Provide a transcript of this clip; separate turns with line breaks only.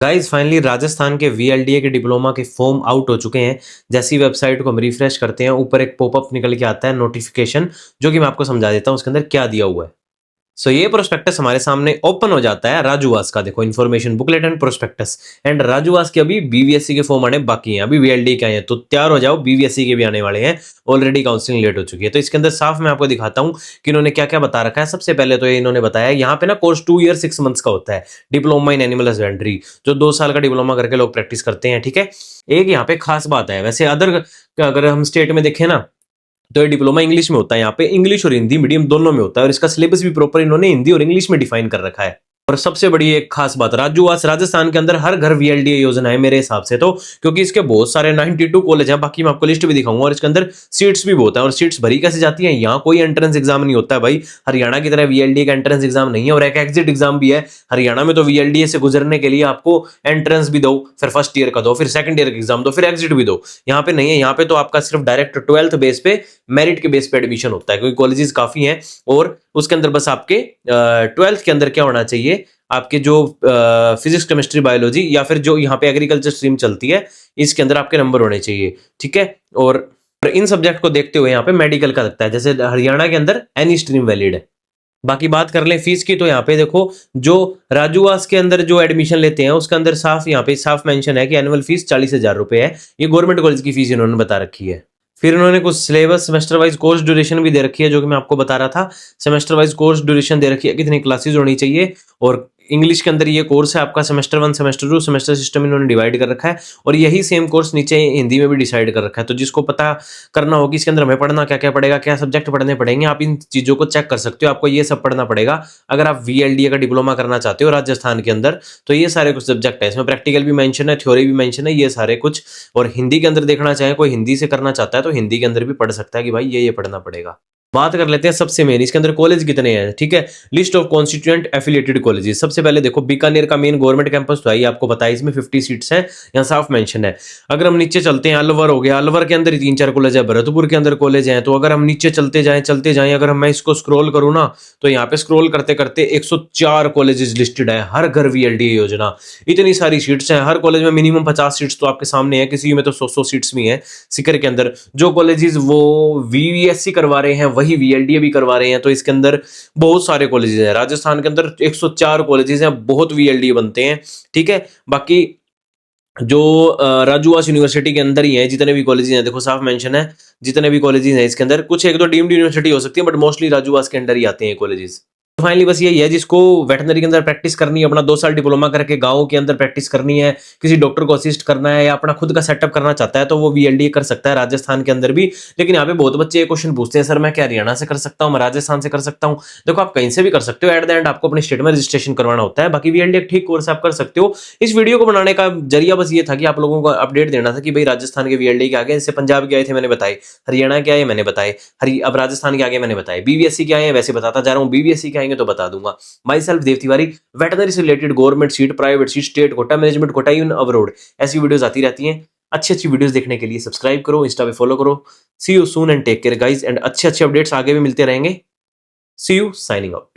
Guys finally Rajasthan के वीएलडीए के diploma के फॉर्म आउट हो चुके हैं। जैसी वेबसाइट को हम रिफ्रेश करते हैं ऊपर एक पॉपअप निकल के आता है नोटिफिकेशन, जो कि मैं आपको समझा देता हूँ उसके अंदर क्या दिया हुआ है। सो ये प्रोस्पेक्टस हमारे सामने ओपन हो जाता है राजूवास का। देखो information booklet and prospectus and RAJUVAS के अभी बीवीएससी के फॉर्म आने बाकी हैं, अभी वीएलडी के आए हैं, तो तैयार हो जाओ, बीवीएससी के भी आने वाले हैं। ऑलरेडी काउंसलिंग लेट हो चुकी है। तो इसके अंदर साफ मैं आपको दिखाता हूँ कि इन्होंने क्या क्या बता रखा है। सबसे पहले तो ये इन्होंने बताया यहाँ पे ना कोर्स 2 ईयर 6 मंथ्स का होता है, डिप्लोमा इन एनिमल हस्बेंड्री, जो 2 साल का डिप्लोमा करके लोग प्रैक्टिस करते हैं। ठीक है, एक यहाँ पे खास बात है, वैसे अदर अगर हम स्टेट में देखें ना तो ये डिप्लोमा इंग्लिश में होता है, यहाँ पे इंग्लिश और हिंदी मीडियम दोनों में होता है, और इसका सिलेबस भी प्रॉपर इन्होंने हिंदी और इंग्लिश में डिफाइन कर रखा है। और सबसे बड़ी एक खास बात, राजूवास राजस्थान के अंदर हर घर वीएलडीए योजना है मेरे हिसाब से तो, क्योंकि इसके बहुत सारे 92 कॉलेज हैं, बाकी मैं आपको लिस्ट भी दिखाऊंगा, और इसके अंदर सीट्स भी बहुत है। और सीट्स भरी कैसे जाती हैं, यहाँ कोई एंट्रेंस एग्जाम नहीं होता है भाई, हरियाणा की तरह वीएलडीए का एंट्रेंस एग्जाम नहीं है, और एक एग्जिट एग्जाम भी है। हरियाणा में तो वीएलडीए से गुजरने के लिए आपको एंट्रेंस भी दो, फिर फर्स्ट ईयर का दो, फिर सेकंड ईयर का एग्जाम दो, फिर एग्जिट भी दो। यहाँ पे नहीं है, यहाँ पे तो आपका सिर्फ डायरेक्ट 12th बेस पे, मेरिट के बेस पे एडमिशन होता है, क्योंकि कॉलेजेस काफी हैं। और उसके अंदर बस आपके 12th के अंदर क्या होना चाहिए, आपके जो फिजिक्स केमिस्ट्री बायोलॉजी या फिर जो यहाँ पे एग्रीकल्चर स्ट्रीम चलती है, इसके अंदर आपके नंबर होने चाहिए। ठीक है, और इन सब्जेक्ट को देखते हुए यहाँ पे मेडिकल का लगता है, जैसे हरियाणा के अंदर एनी स्ट्रीम वैलिड है। बाकी बात कर लें फीस की, तो यहाँ पे देखो जो राजूवास के अंदर जो एडमिशन लेते हैं उसके अंदर साफ यहाँ पे साफ मेंशन है कि एनुअल फीस 40,000 रुपए है। ये गवर्नमेंट कॉलेज की फीस इन्होंने बता रखी है। फिर इन्होंने कुछ syllabus semester wise course duration भी दे रखी है, जो कि मैं आपको बता रहा था। सेमेस्टर वाइज कोर्स ड्यूरेशन दे रखी है, कितनी क्लासेस होनी चाहिए, और इंग्लिश के अंदर ये कोर्स है आपका सेमेस्टर 1 सेमेस्टर 2 सेमेस्टर सिस्टम इन्होंने डिवाइड कर रखा है, और यही सेम कोर्स नीचे हिंदी में भी डिसाइड कर रखा है। तो जिसको पता करना होगी इसके अंदर हमें पढ़ना क्या क्या पड़ेगा, क्या सब्जेक्ट पढ़ने पड़ेंगे, आप इन चीजों को चेक कर सकते हो। आपको ये सब पढ़ना पड़ेगा अगर आप वीएलडीए का डिप्लोमा करना चाहते हो राजस्थान के अंदर। तो ये सारे कुछ सब्जेक्ट है, इसमें प्रैक्टिकल भी मेंशन है, थ्योरी भी मेंशन है, ये सारे कुछ। और हिंदी के अंदर देखना चाहे कोई हिंदी से करना चाहता है तो हिंदी के अंदर भी पढ़ सकता है कि भाई ये पढ़ना पड़ेगा। बात कर लेते हैं सबसे मेन, इसके अंदर कॉलेज कितने हैं। ठीक है, list of constituent affiliated colleges. सबसे पहले देखो बीकानेर का मेन गवर्नमेंट कैंपस तो है, आपको पता है, इसमें 50 सीट्स हैं, यहाँ साफ मेंशन है। अगर हम नीचे चलते हैं, अलवर हो गया, अलवर के अंदर 3-4 कॉलेज है, भरतपुर के अंदर कॉलेज हैं। तो अगर हम नीचे चलते जाएं, अगर मैं इसको स्क्रॉल करूँ ना, तो यहाँ पे स्क्रॉल करते करते 104 कॉलेजेस लिस्टेड है, हर घर वीएलडीए योजना। इतनी सारी सीट्स हैं, हर कॉलेज में मिनिमम 50 सीट्स तो आपके सामने है, किसी में तो 100 सीट्स भी हैं। सिकर के अंदर जो कॉलेजेस वो वीवीएससी करवा रहे हैं वही वीएलडीए भी करवा रहे हैं। तो इसके अंदर बहुत सारे कॉलेजेस हैं, राजस्थान के अंदर 104 कॉलेजेस हैं, बहुत वीएलडीए बनते हैं। ठीक है, बाकी जो राजूवास यूनिवर्सिटी के अंदर ही है जितने भी कॉलेजेस हैं, देखो साफ मेंशन है जितने भी कॉलेजेस हैं इसके अंदर। कुछ एक दो डीम्ड यूनिवर्सिटी हो सकती है, बट मोस्टली राजूवास के अंदर ही आते हैं कॉलेजेस। फाइनली बस यही है, जिसको वेटनरी के अंदर प्रैक्टिस करनी है, अपना 2 साल डिप्लोमा करके गाँव के अंदर प्रैक्टिस करनी है, किसी डॉक्टर को असिस्ट करना है, या अपना खुद का सेटअप करना चाहता है, तो वो वीएलडीए कर सकता है राजस्थान के अंदर भी। लेकिन यहाँ पे बहुत बच्चे ये क्वेश्चन पूछते हैं, सर मैं क्या हरियाणा से कर सकता हूँ, मैं राजस्थान से कर सकता हूँ। देखो आप कहीं से भी कर सकते हो, एट द एंड आपको अपने स्टेट में रजिस्ट्रेशन करवाना होता है। बाकी वीएलडीए ठीक कोर्स आप कर सकते हो। इस वीडियो को बनाने का जरिया बस ये था कि आप लोगों को अपडेट देना था कि भाई राजस्थान के वीएलडीए के आगे, जैसे पंजाब के आए थे मैंने बताए, हरियाणा के आए मैंने बताए, अब राजस्थान के आगे मैंने बताए, बीवीएससी के आए वैसे बताता जा रहा हूँ, बीवीएससी के आएंगे तो बता दूंगा। Myself Dev Tiwari, veterinary से related government seat, private seat, state quota, management quota, even abroad, ऐसी वीडियोस आती रहती हैं। अच्छी वीडियोस देखने के लिए सब्सक्राइब करो, इंस्टा पे फॉलो करो। See you soon and take care guys, and अच्छे अपडेट्स आगे भी मिलते रहेंगे। See you, signing out.